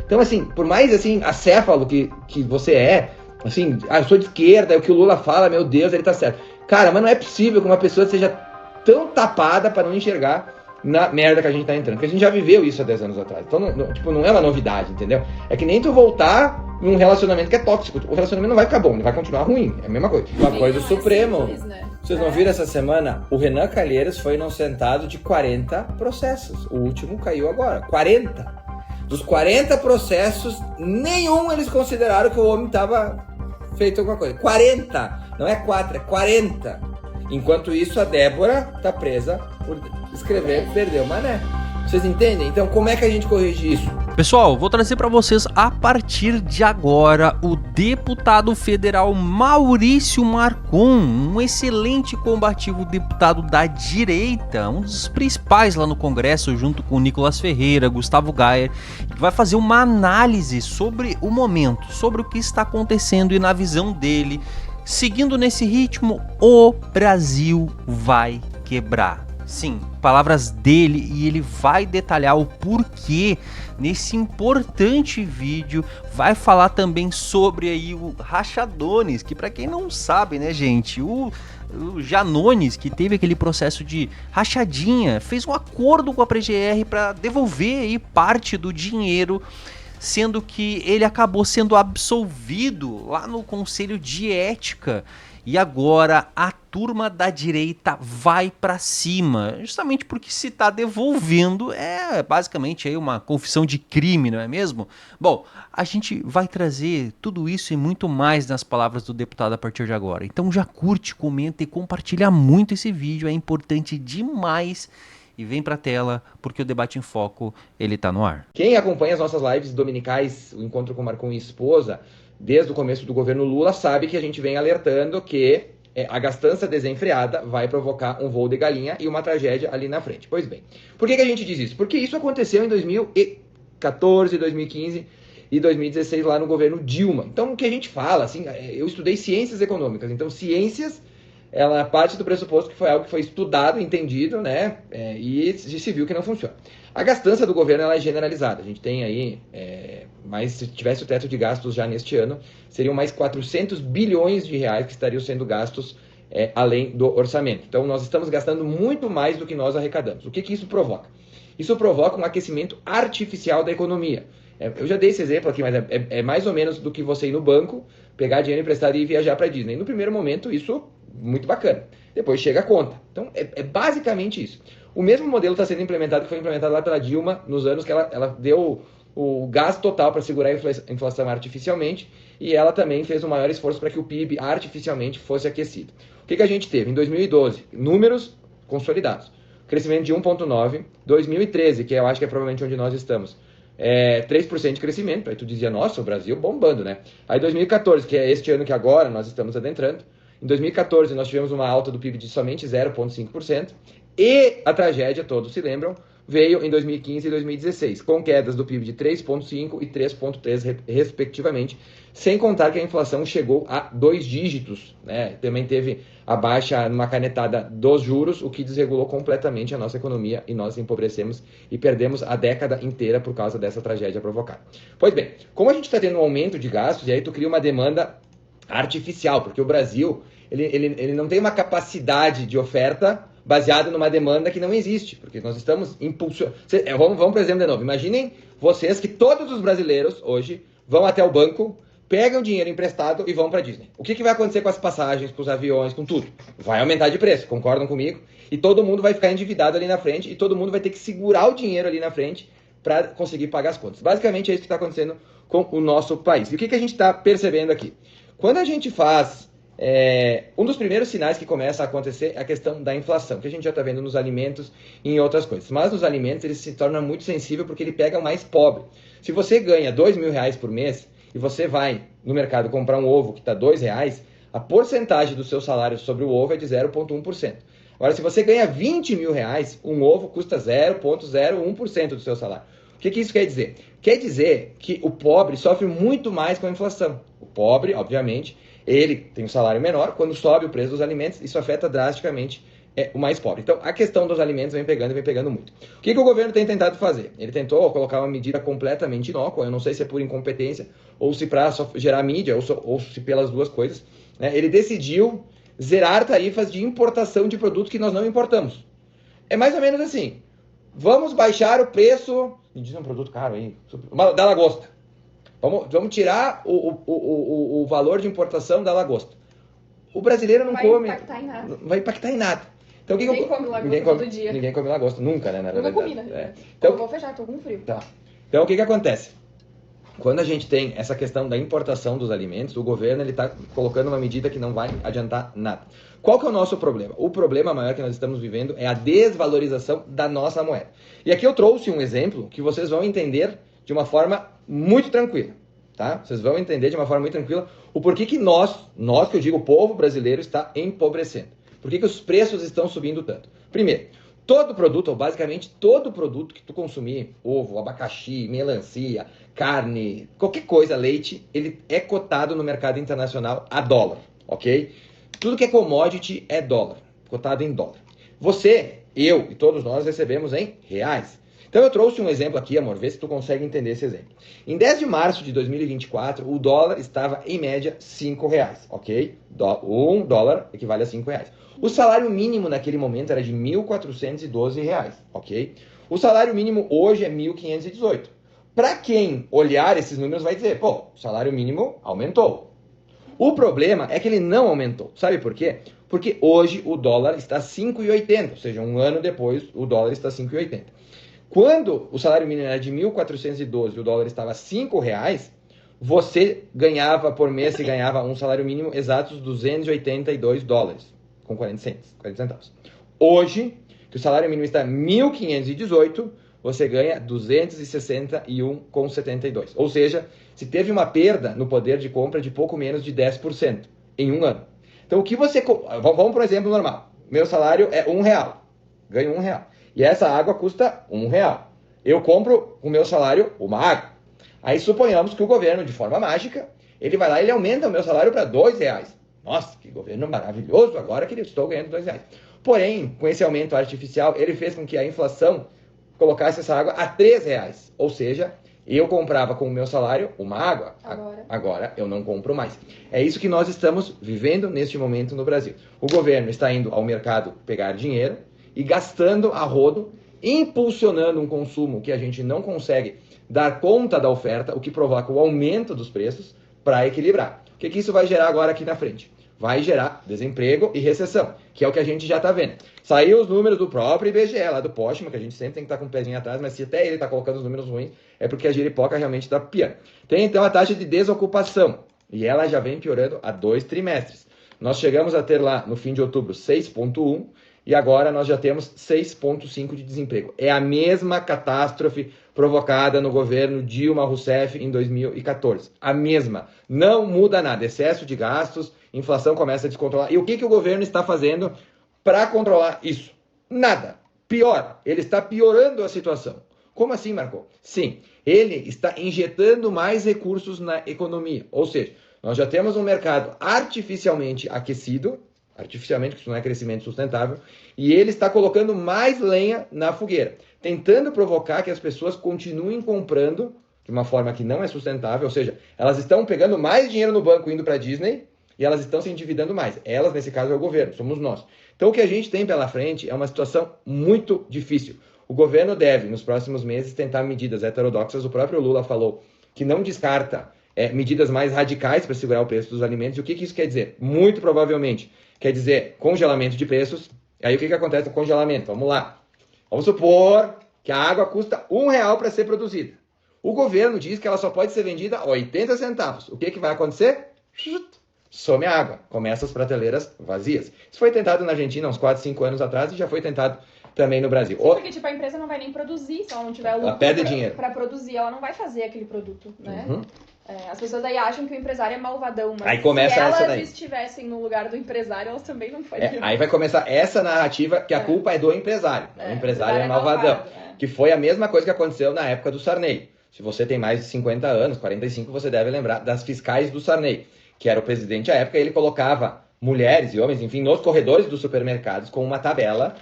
Então, assim, por mais, assim, acéfalo que você é, assim, eu sou de esquerda, é o que o Lula fala, meu Deus, ele tá certo. Cara, mas não é possível que uma pessoa seja tão tapada para não enxergar na merda que a gente tá entrando. Porque a gente já viveu isso há 10 anos atrás. Então, não é uma novidade, entendeu? É que nem tu voltar num relacionamento que é tóxico. O relacionamento não vai ficar bom, ele vai continuar ruim. É a mesma coisa. Uma coisa do Supremo. Simples, né? Vocês não viram essa semana? O Renan Calheiros foi inocentado de 40 processos. O último caiu agora. 40. Dos 40 processos, nenhum eles consideraram que o homem estava feito alguma coisa. 40! Não é 4, é 40. Enquanto isso, a Débora está presa por escrever Perdeu Mané. Vocês entendem? Então, como é que a gente corrige isso? Pessoal, vou trazer para vocês a partir de agora o deputado federal Maurício Marcon, um excelente combativo deputado da direita, um dos principais lá no Congresso, junto com Nicolas Ferreira, Gustavo Gayer, que vai fazer uma análise sobre o momento, sobre o que está acontecendo e na visão dele, seguindo nesse ritmo, o Brasil vai quebrar. Sim, palavras dele, e ele vai detalhar o porquê nesse importante vídeo. Vai falar também sobre aí o Rachadones, que para quem não sabe, né, gente, o Janones, que teve aquele processo de rachadinha, fez um acordo com a PGR para devolver aí parte do dinheiro, sendo que ele acabou sendo absolvido lá no Conselho de Ética. E agora a turma da direita vai para cima, justamente porque se está devolvendo é basicamente aí uma confissão de crime, não é mesmo? Bom, a gente vai trazer tudo isso e muito mais nas palavras do deputado a partir de agora. Então já curte, comenta e compartilha muito esse vídeo, é importante demais. E vem pra tela, porque o Debate em Foco, ele tá no ar. Quem acompanha as nossas lives dominicais, o Encontro com Marcon e Esposa, desde o começo do governo Lula, sabe que a gente vem alertando que a gastança desenfreada vai provocar um voo de galinha e uma tragédia ali na frente. Pois bem, por que a gente diz isso? Porque isso aconteceu em 2014, 2015 e 2016 lá no governo Dilma. Então o que a gente fala, assim, eu estudei ciências econômicas, então ciências, ela parte do pressuposto que foi algo que foi estudado, entendido, né, e se viu que não funciona. A gastança do governo ela é generalizada. A gente tem aí, mas se tivesse o teto de gastos já neste ano, seriam mais 400 bilhões de reais que estariam sendo gastos além do orçamento. Então nós estamos gastando muito mais do que nós arrecadamos. O que isso provoca? Isso provoca um aquecimento artificial da economia. Eu já dei esse exemplo aqui, mas é mais ou menos do que você ir no banco, pegar dinheiro emprestado e viajar para Disney. No primeiro momento, isso muito bacana. Depois chega a conta. Então, é basicamente isso. O mesmo modelo está sendo implementado, que foi implementado lá pela Dilma, nos anos que ela deu o gasto total para segurar a inflação artificialmente, e ela também fez o maior esforço para que o PIB artificialmente fosse aquecido. O que a gente teve? Em 2012, números consolidados. Crescimento de 1,9%. 2013, que eu acho que é provavelmente onde nós estamos, 3% de crescimento. Aí tu dizia, nossa, o Brasil bombando, né? Aí 2014, que é este ano que agora nós estamos adentrando, em 2014 nós tivemos uma alta do PIB de somente 0,5%, e a tragédia, todos se lembram, veio em 2015 e 2016, com quedas do PIB de 3,5% e 3,3% respectivamente, sem contar que a inflação chegou a 2 dígitos, né? Também teve a baixa numa canetada dos juros, o que desregulou completamente a nossa economia, e nós empobrecemos e perdemos a década inteira por causa dessa tragédia provocada. Pois bem, como a gente está tendo um aumento de gastos, e aí tu cria uma demanda artificial, porque o Brasil ele não tem uma capacidade de oferta baseada numa demanda que não existe, porque nós estamos impulsionando. Vamos por exemplo de novo, imaginem vocês que todos os brasileiros hoje vão até o banco, pegam dinheiro emprestado e vão para Disney. O que vai acontecer com as passagens, com os aviões, com tudo? Vai aumentar de preço, concordam comigo? E todo mundo vai ficar endividado ali na frente, e todo mundo vai ter que segurar o dinheiro ali na frente para conseguir pagar as contas. Basicamente é isso que está acontecendo com o nosso país. E o que a gente está percebendo aqui? Quando a gente faz... um dos primeiros sinais que começa a acontecer é a questão da inflação, que a gente já está vendo nos alimentos e em outras coisas. Mas nos alimentos ele se torna muito sensível porque ele pega o mais pobre. Se você ganha R$2.000 por mês e você vai no mercado comprar um ovo que está R$2, a porcentagem do seu salário sobre o ovo é de 0,1%. Agora, se você ganha R$20.000, um ovo custa 0,01% do seu salário. O que isso quer dizer? Quer dizer que o pobre sofre muito mais com a inflação. O pobre, obviamente, ele tem um salário menor, quando sobe o preço dos alimentos, isso afeta drasticamente é o mais pobre. Então, a questão dos alimentos vem pegando muito. O que o governo tem tentado fazer? Ele tentou colocar uma medida completamente inócua, eu não sei se é por incompetência, ou se para só gerar mídia, ou se pelas duas coisas, né? Ele decidiu zerar tarifas de importação de produtos que nós não importamos. É mais ou menos assim, vamos baixar o preço, me diz um produto caro aí, da lagosta. Vamos tirar o valor de importação da lagosta. O brasileiro não come. Não vai impactar em nada. Então, ninguém come lagosta todo dia. Ninguém come lagosta, nunca, né? Nunca comi, né? É. Então, vou fechar, tô com frio. Tá. Então, o que acontece? Quando a gente tem essa questão da importação dos alimentos, o governo está colocando uma medida que não vai adiantar nada. Qual que é o nosso problema? O problema maior que nós estamos vivendo é a desvalorização da nossa moeda. E aqui eu trouxe um exemplo que vocês vão entender de uma forma muito tranquila, tá? Vocês vão entender de uma forma muito tranquila o porquê que nós que eu digo, o povo brasileiro está empobrecendo. Por que os preços estão subindo tanto? Primeiro, todo produto, ou basicamente todo produto que tu consumir, ovo, abacaxi, melancia, carne, qualquer coisa, leite, ele é cotado no mercado internacional a dólar, ok? Tudo que é commodity é dólar, cotado em dólar. Você, eu e todos nós recebemos em reais. Então eu trouxe um exemplo aqui, amor, vê se tu consegue entender esse exemplo. Em 10 de março de 2024, o dólar estava em média R$5, ok? Um dólar equivale a R$5. O salário mínimo naquele momento era de R$1.412, ok? O salário mínimo hoje é R$1.518. Para quem olhar esses números vai dizer, pô, o salário mínimo aumentou. O problema é que ele não aumentou. Sabe por quê? Porque hoje o dólar está 5,80, ou seja, um ano depois o dólar está 5,80. Quando o salário mínimo era de 1.412 e o dólar estava R$5, você ganhava por mês, se ganhava um salário mínimo exatos $282 com 40 centavos. Hoje, que o salário mínimo está 1.518, você ganha 261,72. Ou seja, se teve uma perda no poder de compra de pouco menos de 10% em um ano. Então, o que você... Vamos para um exemplo normal. Meu salário é R$1. Ganho R$1. E essa água custa R$1. Eu compro com o meu salário uma água. Aí suponhamos que o governo, de forma mágica, ele vai lá e ele aumenta o meu salário para R$2. Nossa, que governo maravilhoso, agora que eu estou ganhando R$2. Porém, com esse aumento artificial, ele fez com que a inflação colocasse essa água a R$3. Ou seja, eu comprava com o meu salário uma água. Agora eu não compro mais. É isso que nós estamos vivendo neste momento no Brasil. O governo está indo ao mercado pegar dinheiro e gastando a rodo, impulsionando um consumo que a gente não consegue dar conta da oferta, o que provoca o aumento dos preços para equilibrar. O que isso vai gerar agora aqui na frente? Vai gerar desemprego e recessão, que é o que a gente já está vendo. Saiu os números do próprio IBGE, lá do Postman, que a gente sempre tem que estar com o pezinho atrás, mas se até ele está colocando os números ruins, é porque a giripoca realmente está piando. Tem então a taxa de desocupação, e ela já vem piorando há 2 trimestres. Nós chegamos a ter lá, no fim de outubro, 6,1, e agora nós já temos 6,5 de desemprego. É a mesma catástrofe provocada no governo Dilma Rousseff em 2014. A mesma. Não muda nada. Excesso de gastos, inflação começa a descontrolar. E o que o governo está fazendo para controlar isso? Nada. Pior. Ele está piorando a situação. Como assim, Marco? Sim, ele está injetando mais recursos na economia. Ou seja, nós já temos um mercado artificialmente aquecido, artificialmente, que isso não é crescimento sustentável, e ele está colocando mais lenha na fogueira, tentando provocar que as pessoas continuem comprando de uma forma que não é sustentável, ou seja, elas estão pegando mais dinheiro no banco indo para a Disney e elas estão se endividando mais. Elas, nesse caso, é o governo, somos nós. Então, o que a gente tem pela frente é uma situação muito difícil. O governo deve, nos próximos meses, tentar medidas heterodoxas. O próprio Lula falou que não descarta medidas mais radicais para segurar o preço dos alimentos. E o que isso quer dizer? Muito provavelmente quer dizer congelamento de preços. Aí o que acontece com o congelamento? Vamos lá. Vamos supor que a água custa R$1 para ser produzida. O governo diz que ela só pode ser vendida a 80 centavos. O que vai acontecer? Some a água. Começa as prateleiras vazias. Isso foi tentado na Argentina uns 4, 5 anos atrás e já foi tentado também no Brasil. Sim, porque tipo, a empresa não vai nem produzir se ela não tiver lucro para produzir. Ela não vai fazer aquele produto, né? Uhum. As pessoas aí acham que o empresário é malvadão, mas aí começa se essa daí. elas estivessem no lugar do empresário, elas também não fariam. Aí vai começar essa narrativa que a culpa é do empresário. O empresário é malvadão. Que foi a mesma coisa que aconteceu na época do Sarney. Se você tem mais de 50 anos, 45, você deve lembrar das fiscais do Sarney, que era o presidente à época, ele colocava mulheres e homens, enfim, nos corredores dos supermercados com uma tabela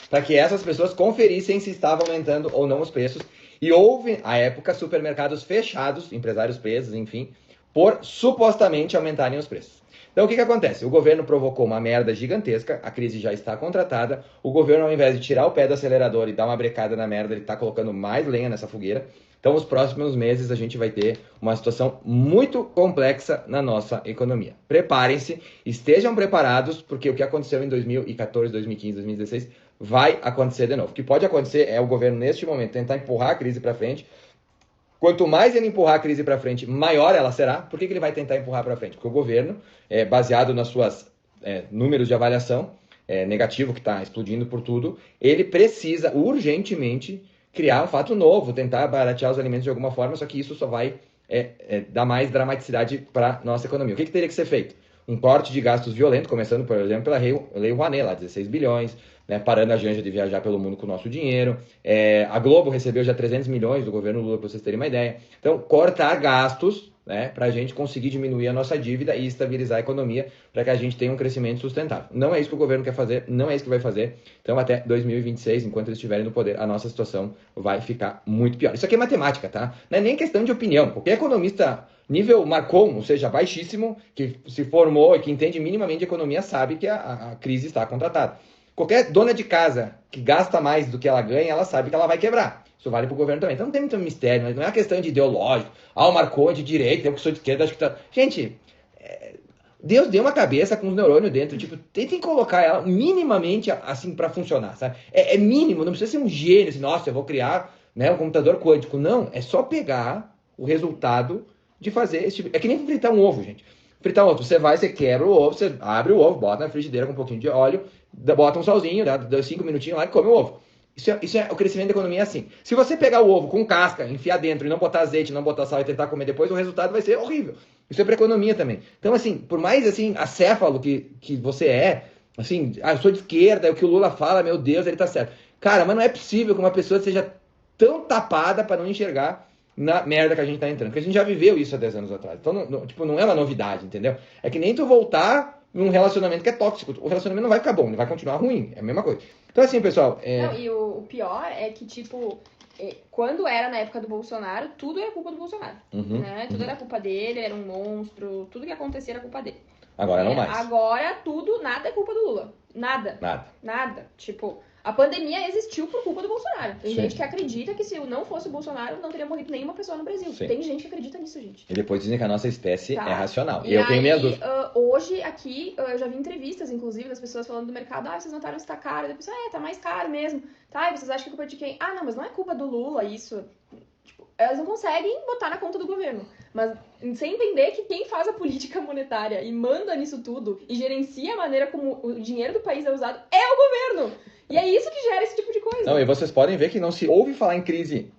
para que essas pessoas conferissem se estava aumentando ou não os preços. E houve, à época, supermercados fechados, empresários presos, enfim, por supostamente aumentarem os preços. Então, o que acontece? O governo provocou uma merda gigantesca, a crise já está contratada, o governo, ao invés de tirar o pé do acelerador e dar uma brecada na merda, ele está colocando mais lenha nessa fogueira. Então, os próximos meses a gente vai ter uma situação muito complexa na nossa economia. Preparem-se, estejam preparados, porque o que aconteceu em 2014, 2015, 2016 vai acontecer de novo. O que pode acontecer é o governo, neste momento, tentar empurrar a crise para frente. Quanto mais ele empurrar a crise para frente, maior ela será. Por que ele vai tentar empurrar para frente? Porque o governo, baseado nas suas números de avaliação negativo, que está explodindo por tudo, ele precisa urgentemente criar um fato novo, tentar baratear os alimentos de alguma forma, só que isso só vai dar mais dramaticidade para a nossa economia. O que teria que ser feito? Um corte de gastos violento, começando, por exemplo, pela Lei Rouanet, lá 16 bilhões, né, parando a Janja de viajar pelo mundo com o nosso dinheiro. A Globo recebeu já 300 milhões do governo Lula, para vocês terem uma ideia. Então, cortar gastos, né, para a gente conseguir diminuir a nossa dívida e estabilizar a economia, para que a gente tenha um crescimento sustentável. Não é isso que o governo quer fazer, não é isso que vai fazer. Então, até 2026, enquanto eles estiverem no poder, a nossa situação vai ficar muito pior. Isso aqui é matemática, tá? Não é nem questão de opinião. Qualquer economista nível Marcon, ou seja, baixíssimo, que se formou e que entende minimamente de economia, sabe que a crise está contratada. Qualquer dona de casa que gasta mais do que ela ganha, ela sabe que ela vai quebrar. Isso vale para o governo também. Então não tem muito mistério, não é uma questão de ideológico. O Marcon é de direita, eu que sou de esquerda, acho que tá... Gente, Deus deu uma cabeça com os neurônios dentro. Tipo, tentem colocar ela minimamente assim para funcionar, sabe? É mínimo, não precisa ser um gênio, assim, nossa, eu vou criar, né, um computador quântico. Não, é só pegar o resultado de fazer esse tipo... É que nem fritar um ovo, gente. Fritar um ovo, você quebra o ovo, você abre o ovo, bota na frigideira com um pouquinho de óleo, bota um salzinho, dá 5 minutinhos lá e come o ovo. Isso é o crescimento da economia, é assim. Se você pegar o ovo com casca, enfiar dentro e não botar azeite, não botar sal e tentar comer depois, o resultado vai ser horrível. Isso é para economia também. Então, assim, por mais assim acéfalo que você assim, eu sou de esquerda, é o que o Lula fala, meu Deus, ele tá certo. Cara, mas não é possível que uma pessoa seja tão tapada para não enxergar na merda que a gente tá entrando. Porque a gente já viveu isso há 10 anos atrás. Então, não é uma novidade, entendeu? É que nem tu voltar num relacionamento que é tóxico. O relacionamento não vai ficar bom, ele vai continuar ruim. É a mesma coisa. Então, assim, pessoal... Não, e o pior é que, tipo, quando era na época do Bolsonaro, tudo era culpa do Bolsonaro. Né? Tudo era culpa dele, ele era um monstro. Tudo que acontecia era culpa dele. Agora não mais. Agora, nada é culpa do Lula. Nada. Tipo... A pandemia existiu por culpa do Bolsonaro. Tem gente que acredita que se não fosse o Bolsonaro, não teria morrido nenhuma pessoa no Brasil. Sim. Tem gente que acredita nisso, gente. E depois dizem que a nossa espécie é racional. E eu tenho minhas dúvidas. Hoje, aqui, eu já vi entrevistas, inclusive, das pessoas falando do mercado. Vocês notaram se tá caro? Depois, tá mais caro mesmo. Tá, e vocês acham que é culpa de quem? Não, mas não é culpa do Lula isso. Tipo, elas não conseguem botar na conta do governo. Mas sem entender que quem faz a política monetária e manda nisso tudo e gerencia a maneira como o dinheiro do país é usado é o governo. E é isso que gera esse tipo de coisa. Não, e vocês podem ver que não se ouve falar em crise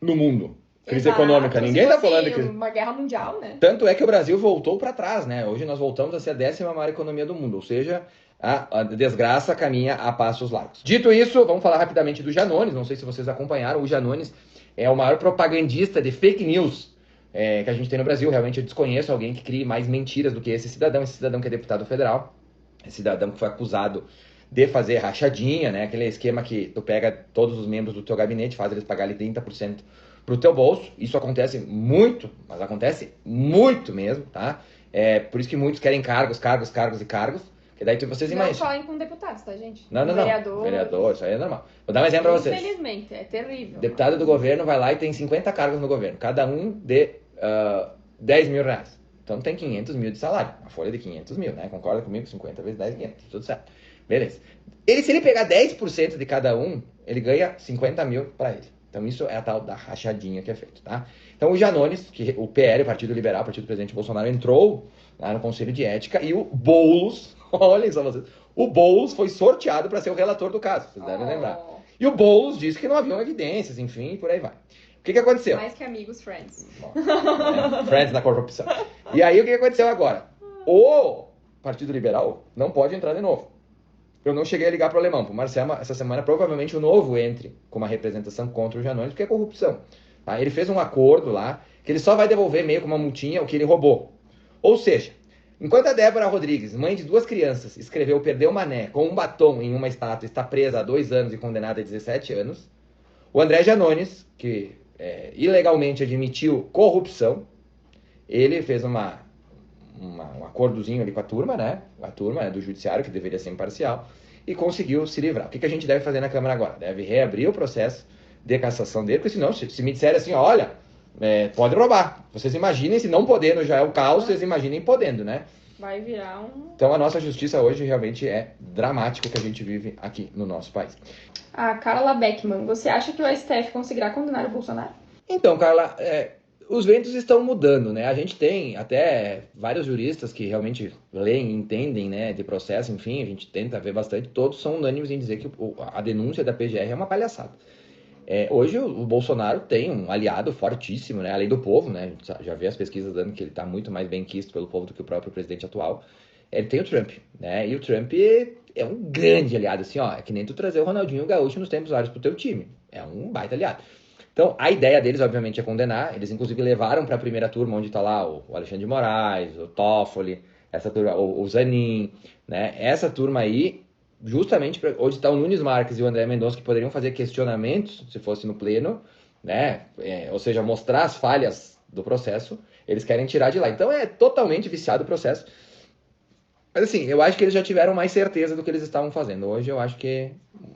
no mundo. Crise econômica. Ninguém tá falando de crise. Uma guerra mundial, né? Tanto é que o Brasil voltou para trás, né? Hoje nós voltamos a ser a 10ª maior economia do mundo. Ou seja, a desgraça caminha a passos largos. Dito isso, vamos falar rapidamente do Janones. Não sei se vocês acompanharam. O Janones é o maior propagandista de fake news que a gente tem no Brasil. Realmente eu desconheço alguém que crie mais mentiras do que esse cidadão que é deputado federal. Esse cidadão que foi acusado de fazer rachadinha, né? Aquele esquema que tu pega todos os membros do teu gabinete, faz eles pagarem 30% pro teu bolso. Isso acontece muito, mas acontece muito mesmo, tá? Por isso que muitos querem cargos. Que daí vocês imaginam. Não falem com deputados, tá, gente? Não. Vereador, isso aí é normal. Vou dar um exemplo pra vocês. Infelizmente, é terrível. Deputado do governo vai lá e tem 50 cargos no governo, cada um de 10 mil reais. Então tem 500 mil de salário, uma folha de 500 mil, né? Concorda comigo? 50 vezes 10, 500, tudo certo. Beleza. Se ele pegar 10% de cada um, ele ganha 50 mil para ele. Então isso é a tal da rachadinha que é feito, tá? Então o Janones, que o PL, o Partido Liberal, o Partido do Presidente Bolsonaro, entrou lá no Conselho de Ética e o Boulos, olhem só vocês, o Boulos foi sorteado para ser o relator do caso, vocês devem lembrar. E o Boulos disse que não haviam evidências, enfim, e por aí vai. O que aconteceu? Mais que amigos, friends. Friends na corrupção. E aí o que aconteceu agora? O Partido Liberal não pode entrar de novo. Eu não cheguei a ligar pro alemão, pro Marcelo, essa semana provavelmente o Novo entre com uma representação contra o Janones, porque é corrupção. Tá? Ele fez um acordo lá, que ele só vai devolver meio com uma multinha o que ele roubou. Ou seja, Enquanto a Débora Rodrigues, mãe de 2 crianças, escreveu Perdeu Mané com um batom em uma estátua, está presa há 2 anos e condenada a 17 anos, o André Janones, que ilegalmente admitiu corrupção, ele fez um acordozinho ali com a turma, né? A turma do judiciário, que deveria ser imparcial, e conseguiu se livrar. O que a gente deve fazer na Câmara agora? Deve reabrir o processo de cassação dele, porque senão, se me disserem assim, olha, pode roubar. Vocês imaginem, se não podendo já é o caos, vocês imaginem podendo, né? Vai virar um... Então a nossa justiça hoje realmente é dramático que a gente vive aqui no nosso país. A Carla Beckman, você acha que o STF conseguirá condenar o Bolsonaro? Então, Carla, os ventos estão mudando, né? A gente tem até vários juristas que realmente leem, entendem, né, de processo, enfim, a gente tenta ver bastante, todos são unânimes em dizer que a denúncia da PGR é uma palhaçada. Hoje o Bolsonaro tem um aliado fortíssimo, né, além do povo, né, a gente já vê as pesquisas dando que ele está muito mais bem quisto pelo povo do que o próprio presidente atual. Ele tem o Trump, né, e o Trump é um grande aliado, assim, ó, é que nem tu trazer o Ronaldinho Gaúcho nos tempos vários pro teu time, é um baita aliado. Então, a ideia deles, obviamente, é condenar. Eles, inclusive, levaram para a primeira turma, onde está lá o Alexandre de Moraes, o Toffoli, essa turma, o Zanin, né? Essa turma aí, justamente onde está o Nunes Marques e o André Mendonça, que poderiam fazer questionamentos, se fosse no pleno, né? Ou seja, mostrar as falhas do processo, eles querem tirar de lá. Então, é totalmente viciado o processo. Mas, assim, eu acho que eles já tiveram mais certeza do que eles estavam fazendo. Hoje, eu acho que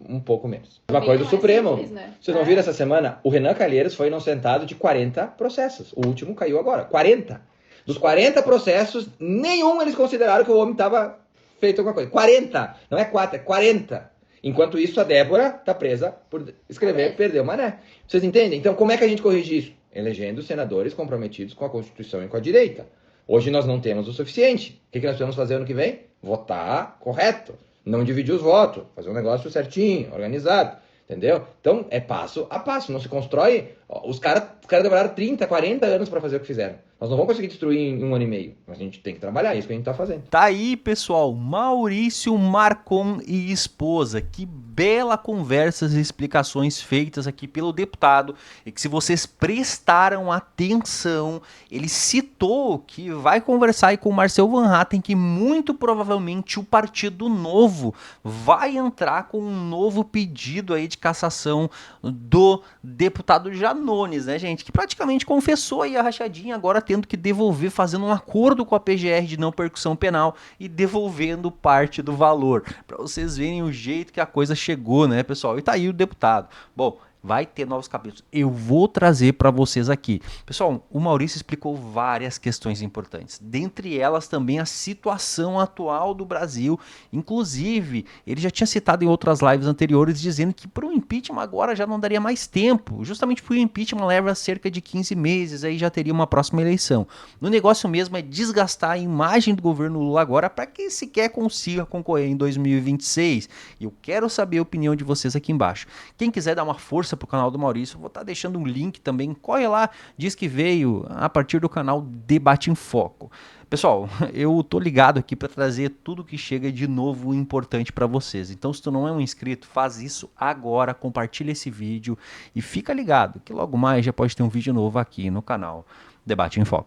um pouco menos. Uma coisa do Supremo. Simples, né? Vocês não viram essa semana? O Renan Calheiros foi inocentado de 40 processos. O último caiu agora. 40. Dos 40 processos, nenhum eles consideraram que o homem estava feito alguma coisa. 40. Não é 4, é 40. Enquanto isso, a Débora está presa por escrever Perdeu Mané. Vocês entendem? Então, como é que a gente corrige isso? Elegendo senadores comprometidos com a Constituição e com a direita. Hoje nós não temos o suficiente. O que nós precisamos fazer ano que vem? Votar correto. Não dividir os votos. Fazer um negócio certinho, organizado. Entendeu? Então, é passo a passo. Não se constrói... Os caras demoraram 30, 40 anos para fazer o que fizeram. Nós não vamos conseguir destruir em 1 ano e meio. Mas a gente tem que trabalhar. É isso que a gente tá fazendo. Tá aí, pessoal. Maurício Marcon e esposa. Que bela conversas e explicações feitas aqui pelo deputado. E que, se vocês prestaram atenção, ele citou que vai conversar aí com o Marcel Van Hatten, que muito provavelmente o Partido Novo vai entrar com um novo pedido aí de cassação do deputado Janones, né, gente? Que praticamente confessou aí a rachadinha, agora tendo que devolver, fazendo um acordo com a PGR de não percussão penal e devolvendo parte do valor. Para vocês verem o jeito que a coisa chegou, né, pessoal? E tá aí o deputado. Bom, vai ter novos capítulos. Eu vou trazer para vocês aqui. Pessoal, o Maurício explicou várias questões importantes. Dentre elas também a situação atual do Brasil. Inclusive, ele já tinha citado em outras lives anteriores, dizendo que para o impeachment agora já não daria mais tempo. Justamente porque o impeachment leva cerca de 15 meses, aí já teria uma próxima eleição. O negócio mesmo é desgastar a imagem do governo Lula agora para que sequer consiga concorrer em 2026. E eu quero saber a opinião de vocês aqui embaixo. Quem quiser dar uma força pro canal do Maurício, vou estar deixando um link também, corre lá, diz que veio a partir do canal Debate em Foco. Pessoal, eu tô ligado aqui para trazer tudo que chega de novo importante para vocês, então se tu não é um inscrito, faz isso agora, compartilha esse vídeo e fica ligado, que logo mais já pode ter um vídeo novo aqui no canal Debate em Foco.